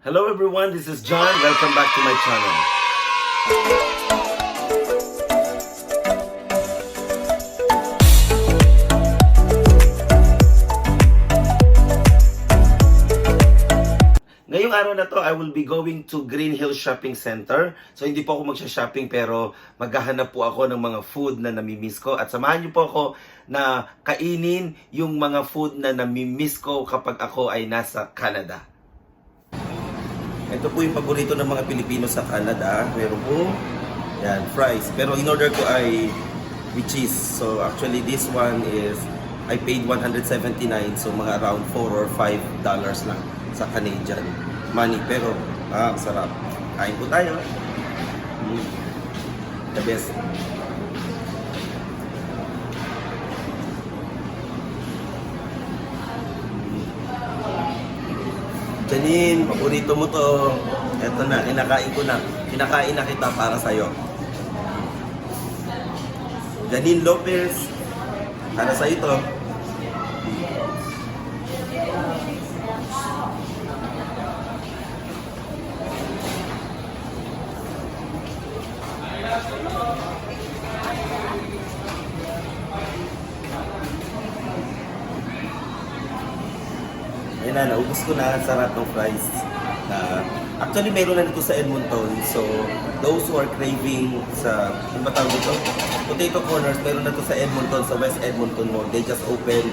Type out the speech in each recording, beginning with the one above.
Hello everyone, this is John. Welcome back to my channel. Ngayong araw na to, I will be going to Green Hills Shopping Center. So hindi po ako magsha-shopping pero maghahanap po ako ng mga food na namimiss ko. At samahan niyo po ako na kainin yung mga food na namimiss ko kapag ako ay nasa Canada. Ito po yung paborito ng mga Pilipino sa Canada. Meron po, yan, fries. Pero in order ko ay with cheese. So actually this one is, I paid 179. So mga around $4 or $5 lang sa Canadian money. Pero, sarap. Kain po tayo. The best. Janine, paborito mo to. Eto na, kinakain ko na. Kinakain na kita para sa'yo. Janine Lopez, para sa'yo to. Ayun na, naubos ko na. Sarap ng fries. Actually, meron na dito sa Edmonton. So, those who are craving sa, kung ba tawag dito? Potato Corners, meron na dito sa Edmonton, sa West Edmonton Mall. They just opened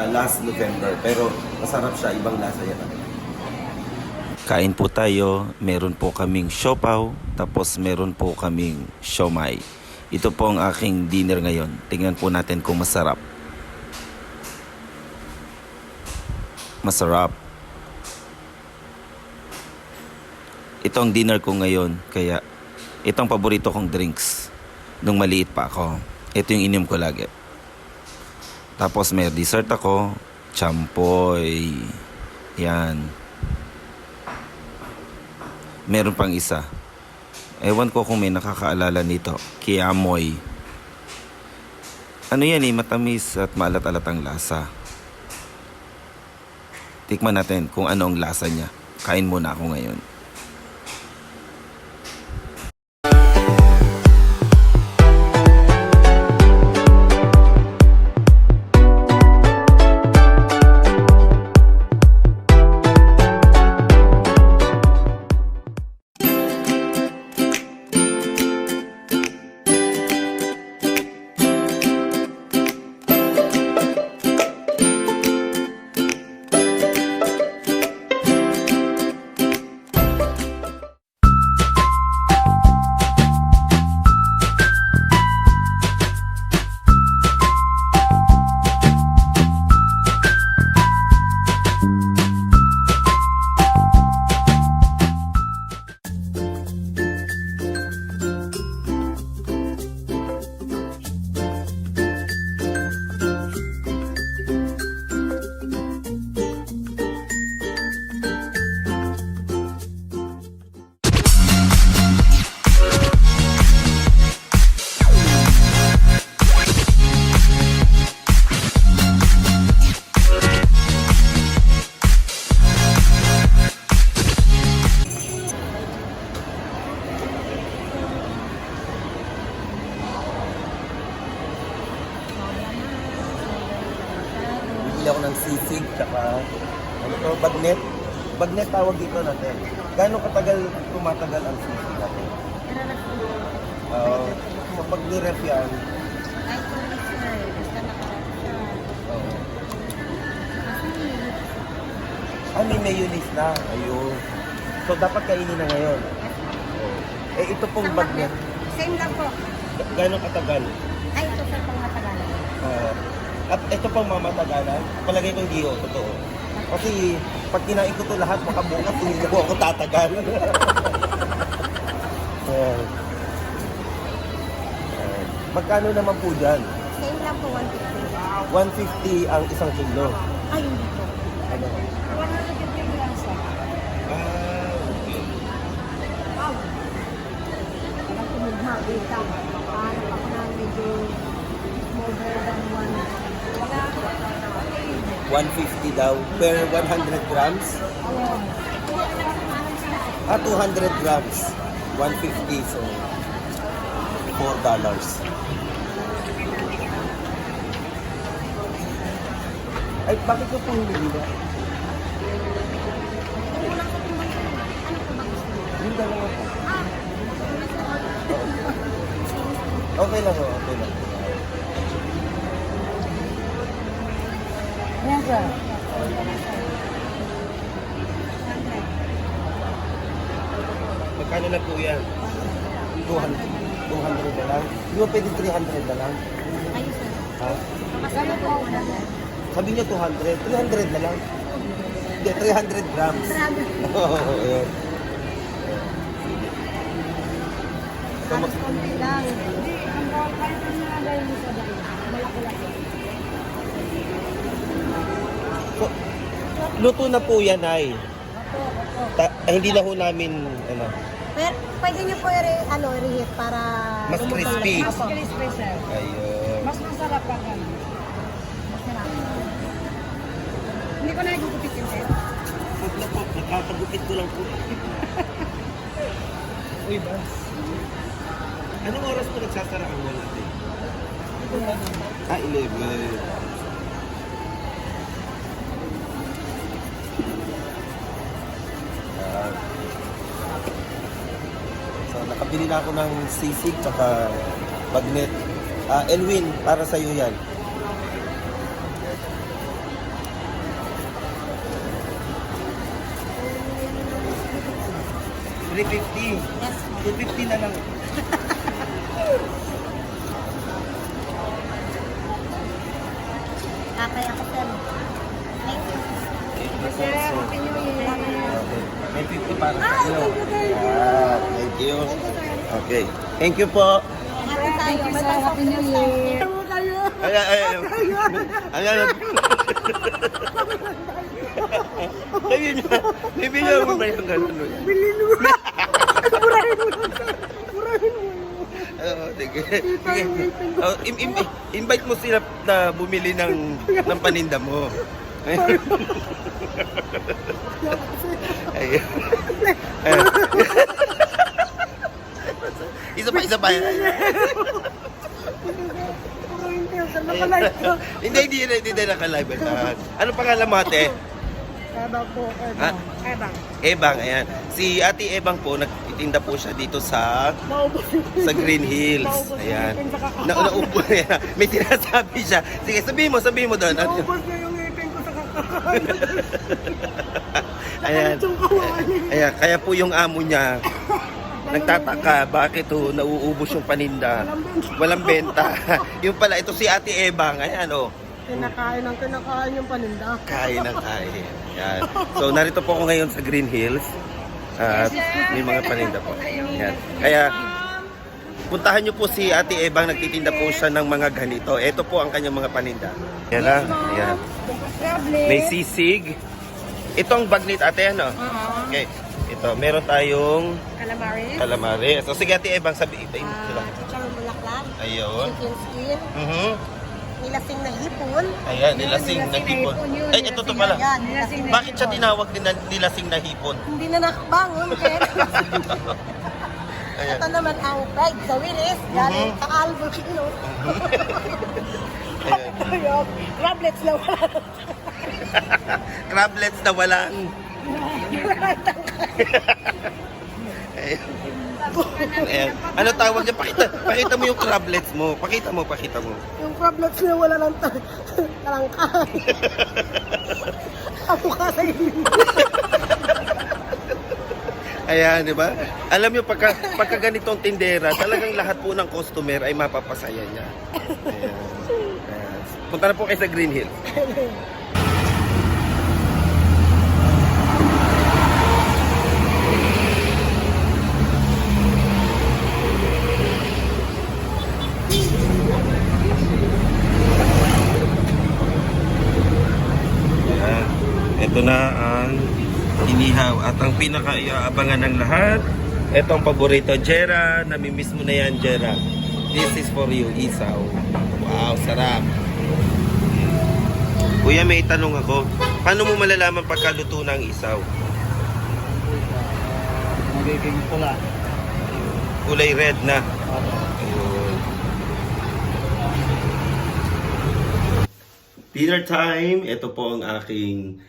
last November. Pero, masarap siya. Ibang lasa yan. Kain po tayo. Meron po kaming siopaw. Tapos, meron po kaming siomai. Ito po ang aking dinner ngayon. Tingnan po natin kung masarap. Masarap. Ito ang dinner ko ngayon. Kaya itong paborito kong drinks nung maliit pa ako. Ito yung inom ko lagi. Tapos may dessert ako. Champoy. Yan. Meron pang isa. Ewan ko kung may nakakaalala nito. Kiamoy. Ano yan matamis at maalat-alat ang lasa. Tikman natin kung ano ang lasa niya. Kain muna ako ngayon. Ako ng sisig, tsaka ano to, bagnet. Bagnet tawag dito natin. Gaano katagal tumatagal ang sisig natin? So pag niref yan, may mayonnaise na. Ayun. So dapat kainin na ngayon. Ito pong bagnet. Same lang po. Gaano katagal? Ay, ito sa pang matagalan. At ito pang mamatagalan, palagay ko hindi totoo. Kasi pag kinain ko ito lahat, baka bukas hindi na ako tatagal. Magkano naman po dyan? Same lang po, 150. 150 ang isang kilo. Ay, hindi po. Ano? 150 lang siya. Okay. Wow. Parang tumugma, wait lang. Parang ako na medyo more than 150 daw per 100 grams. Ayun. 200 grams. 150, so $4. Ay, bakit ko po hindi ba? Yung dalawa po. Okay lang, okay lang. Ayan, sir. Magkano na po yan? 200 na lang? Di ba pwede 300 na lang? Ayun, sir. Ha? Magkano po ako na, sir? Sabi niya 200. 300 na lang. Hindi, 300 grams. Grabe. Oo, yun. So, Halos konti lang. Ang bawal kahit ang nalagay mo sa dahil. Malaki-laki. so, luto na po yan, ay. Opo. Hindi na ho namin, ano. Pero pwede niyo po i-reheat para Mas lumutong crispy. lang. Mas Opo. crispy, sir. Ayun. Mas masarap pag ano. Masarap. Hindi ko na igugupitin, sir. Huwag na po, nakakagupit ko lang po. Uy, ba? Anong oras po nagsasara ang mall natin? 11. Yan. So, nakabili na ako ng sisig tsaka bagnet. Elwin, para sa iyo yan. $350. Yes. 250 na lang. Kapay ako, sir. Thank you. Sir, happy new year. Okay. May 50 para sa iyo. thank you, thank you. Thank you. Okay. Thank you po. Happy tayo. Thank you, sir. Happy new year. Ay, ay, ay. Ayan. Ayun na. Bibigyan mo ba yung gano'n? Bilhin mo. Burahin mo lang, sir. Burahin mo. Oo, sige. Sige. Oh, invite mo sila na bumili ng paninda mo. Ayun. Ayun. Isa pa. Hindi naka-live. Ano pangalan mo, ate? Ebang po, Ha? Ebang. Ebang, ayan. Si Ate Ebang po, nagtitinda po siya dito sa Green Hills. Ayan. Naupo niya. May sinasabi siya. Sige, sabihin mo doon. Naubos na yung ngipin ko sa kakain. Ayan. Ayan. Kaya po yung amo niya, nagtataka, bakit nauubos yung paninda? Walang benta. Yung pala, ito si Ate Ebang. Ayan, oh. Kinakain yung paninda. Kain ng kain. Yan. So, narito po ako ngayon sa Green Hills. At may mga paninda po. Yan. Kaya, puntahan nyo po si Ate Ebang. Nagtitinda po siya ng mga ganito. Ito po ang kanyang mga paninda. Yan na. Yan. May sisig. Ito ang bagnet, ate, ano? Okay. Ito, meron tayong calamari. So, sige, Ate Ebang, sabihin sila. Chicharon bulaklak. Ayun. Chicken skin. Nilasing na hipon. Ayan, nilasing na hipon. Ay, ito to pala. Yan, nilasing na Bakit siya tinawag din na nilasing na hipon? Hindi na nakabangon. Kaya Ayan. ito naman ang fried sa Willis. Galing sa Albuquerque. Ayan. Rablets na wala. Crablets na walang. Ayan. Ayan. Ano tawag niya? Pakita mo yung crablets mo. Pakita mo. Yung rablets na wala ng talangkay. Ako ka sa Ayan, di ba? Alam niyo, pagka ganitong tindera, talagang lahat po ng customer ay mapapasaya niya. Ayan. Ayan. Punta na po kayo sa Green Hills. Ayan. Ito na ang inihaw at ang pinaka-iaabangan ng lahat. Ito ang paborito, Jera. Namimiss mo na yan, Jera. This is for you, isaw. Wow, sarap. Kuya, may tanong ako. Paano mo malalaman pagkaluto ng isaw? magiging pula. Kulay red na. Opo. Ayun. Dinner time. Ito po ang aking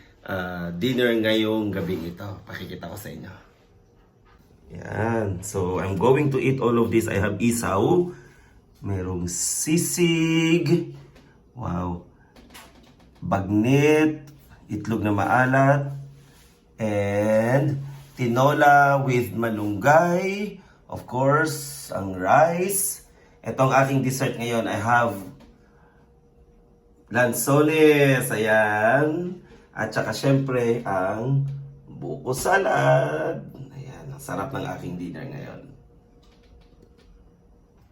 dinner ngayong gabing ito. Pakikita ko sa inyo. Yan. So, I'm going to eat all of this. I have isaw. Merong sisig. Wow. Bagnet. Itlog na maalat. And tinola with malunggay. Of course, ang rice. Ito ang aking dessert ngayon. I have lansones. Ayan. At saka syempre ang buko salad. Ayan. Ang sarap ng aking dinner ngayon.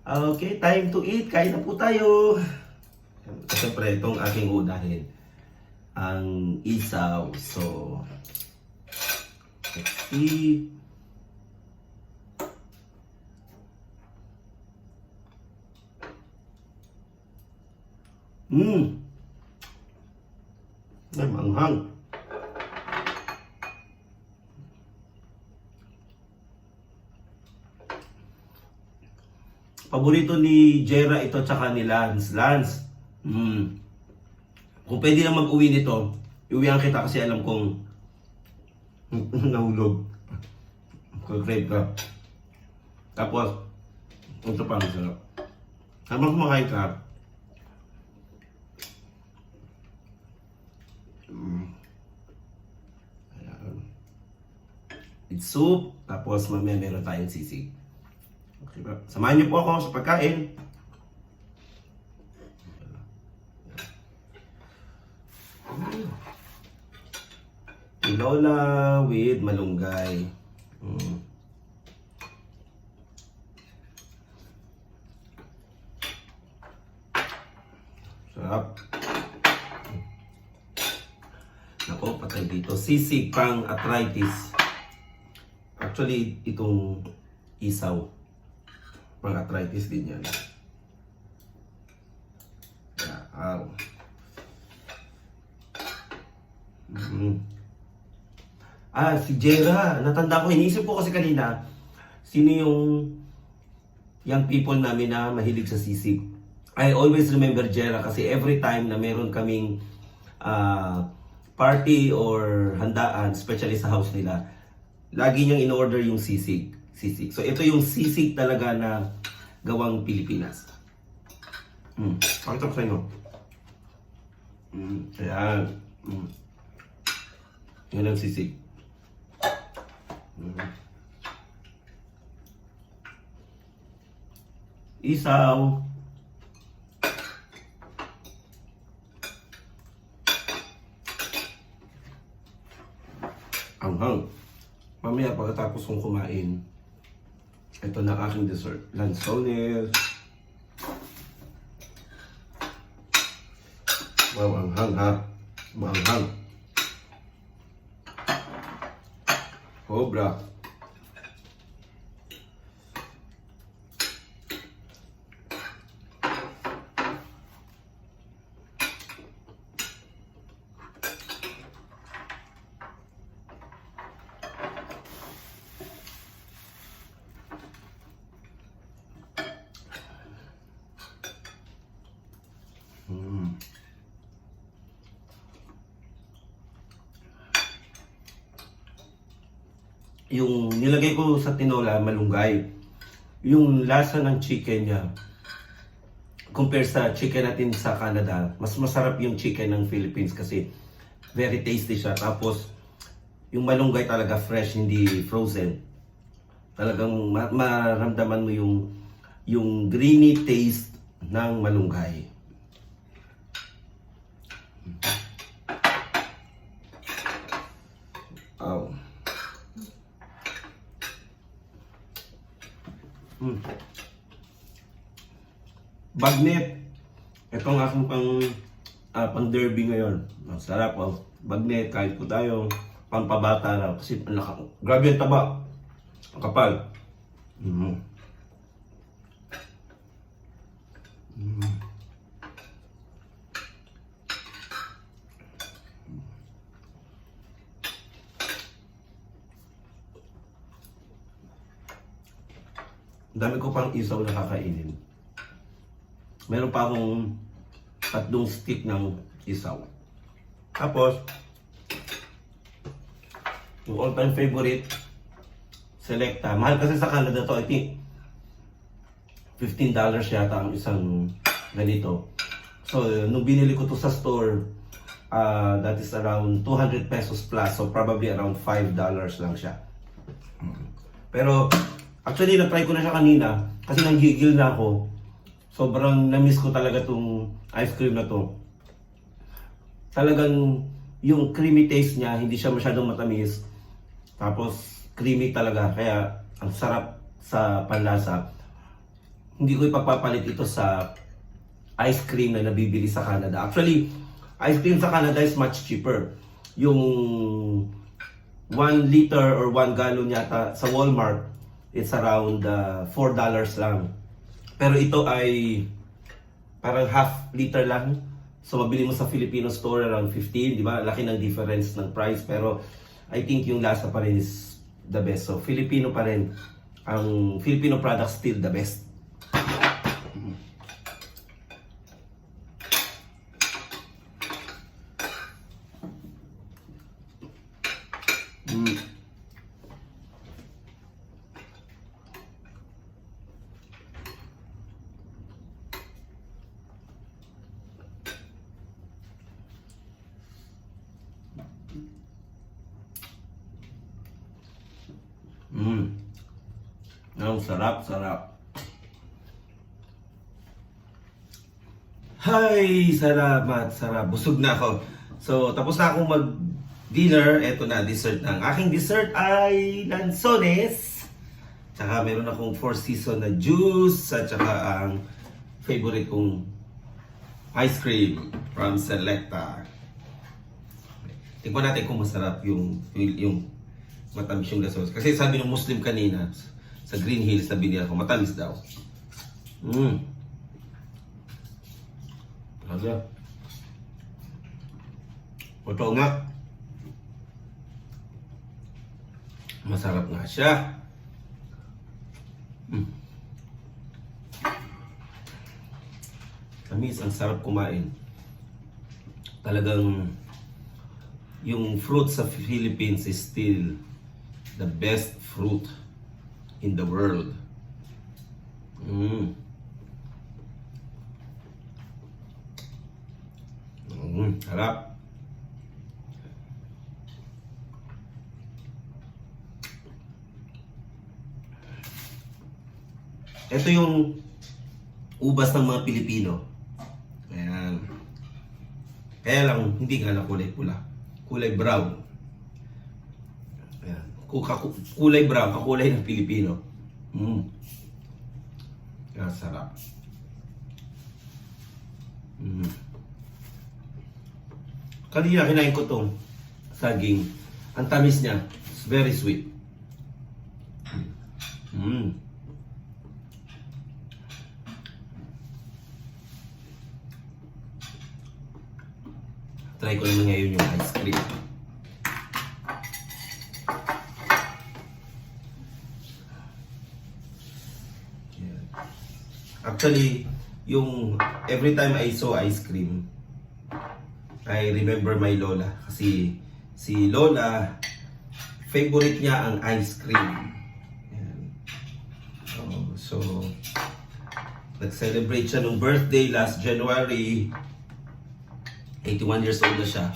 Okay, time to eat. Kain na po tayo. Syempre, itong aking unahin. Ang isaw. So, let's see. Ay, manghang. Paborito ni Jera ito tsaka ni Lance. Lance, kung pwede lang mag-uwi nito, iuwihan kita kasi alam kong nahulog. Crave ka. Tapos, ito pa ang sarap. Habang kumakain ka, ayan. It's soup, tapos mamaya meron tayong sisig. Okay ba? Samahan niyo po ako sa pagkain. Tinola with malunggay. Sarap. Nako, patay dito. Sisig pang arthritis. Actually, itong isaw. Pang arthritis din yan. Wow. Si Jera. Natanda ko. Iniisip ko kasi kanina, sino yung young people namin na mahilig sa sisig. I always remember Jera kasi every time na meron kaming party or handaan, especially sa house nila, lagi niyang in-order yung sisig. Sisig. So ito yung sisig talaga na gawang Pilipinas. Pakita ko sa inyo. Ayan. Yan ang sisig. Isaw. Anghang. Mamaya pagkatapos kong kumain, ito na aking dessert. Lansones. Wow, anghang ha. Maanghang. Cobra. Yung nilagay ko sa tinola, malunggay. Yung lasa ng chicken niya, compare sa chicken natin sa Canada, mas masarap yung chicken ng Philippines kasi very tasty siya. Tapos, yung malunggay talaga fresh, hindi frozen. Talagang maramdaman mo yung greeny taste ng malunggay. Oh. Bagnet. Ito ang aking pang derby ngayon. Masarap oh. Bagnet, kahit po tayo pampabata na kasi grabe ang taba. Ang kapal. Ang dami ko pang isaw na kakainin. Meron pa akong 3 stick ng isaw. Tapos, yung all-time favorite, Selecta. Mahal kasi sa Canada to, I think $15 yata ang isang ganito. So, nung binili ko to sa store, that is around 200 pesos plus. So, probably around $5 lang siya. Pero, actually, na-try ko na siya kanina kasi nanggigil na ako. Sobrang na-miss ko talaga tong ice cream na to. Talagang yung creamy taste niya, hindi siya masyadong matamis. Tapos, creamy talaga. Kaya, ang sarap sa panlasa. Hindi ko ipagpapalit ito sa ice cream na nabibili sa Canada. Actually, ice cream sa Canada is much cheaper. Yung 1 liter or 1 gallon yata sa Walmart, it's around $4 lang. Pero ito ay parang half liter lang. So mabili mo sa Filipino store around 15, di ba? Laki ng difference ng price. Pero I think yung lasa pa rin is the best. So Filipino pa rin. Ang Filipino product still the best. Ang sarap, sarap. Hay, salamat, sarap. Busog na ako. So, tapos na akong mag-dinner. Eto na, dessert na. Ang aking dessert ay lansones. Tsaka meron akong 4 season na juice. At tsaka ang favorite kong ice cream from Selecta. Tingnan natin kung masarap yung matamis yung lansones. Kasi sabi ng Muslim kanina, sa Green Hills, sabi niya ako, matamis daw. Talaga. Totoo nga. Masarap nga siya. Tamis, ang sarap kumain. Talagang yung fruit sa Philippines is still the best fruit in the world. Harap. Ito yung ubas ng mga Pilipino. Ayan. Kaya lang, hindi nga na kulay pula. Kulay brown. Ayan. Kulay brown, kakulay ng Pilipino. Kaya sarap. Kanina kinain ko tong saging. Ang tamis niya. It's very sweet. Try ko naman ngayon yung ice cream. Actually, yung every time I saw ice cream, I remember my lola. Kasi si lola, favorite niya ang ice cream. Ayan. So, nag-celebrate siya nung birthday last January. 81 years old na siya.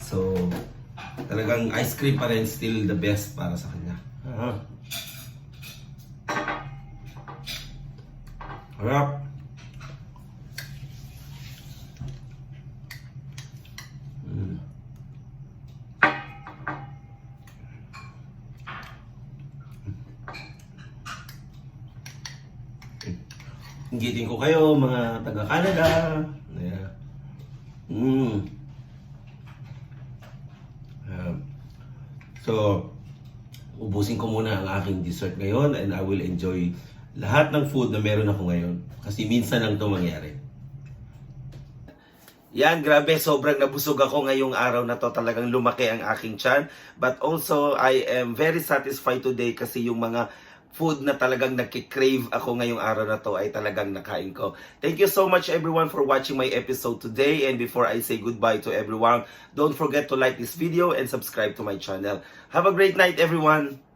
So, talagang ice cream pa rin still the best para sa kanya. Harap. Inggitin ko kayo mga taga-Canada. Yeah. So, ubusin ko muna ang aking dessert ngayon and I will enjoy lahat ng food na meron ako ngayon. Kasi minsan lang ito mangyari. Yan, grabe, sobrang nabusog ako ngayong araw na to. Talagang lumaki ang aking tiyan. But also, I am very satisfied today kasi yung mga food na talagang nagkikrave ako ngayong araw na to ay talagang nakain ko. Thank you so much everyone for watching my episode today. And before I say goodbye to everyone, don't forget to like this video and subscribe to my channel. Have a great night everyone!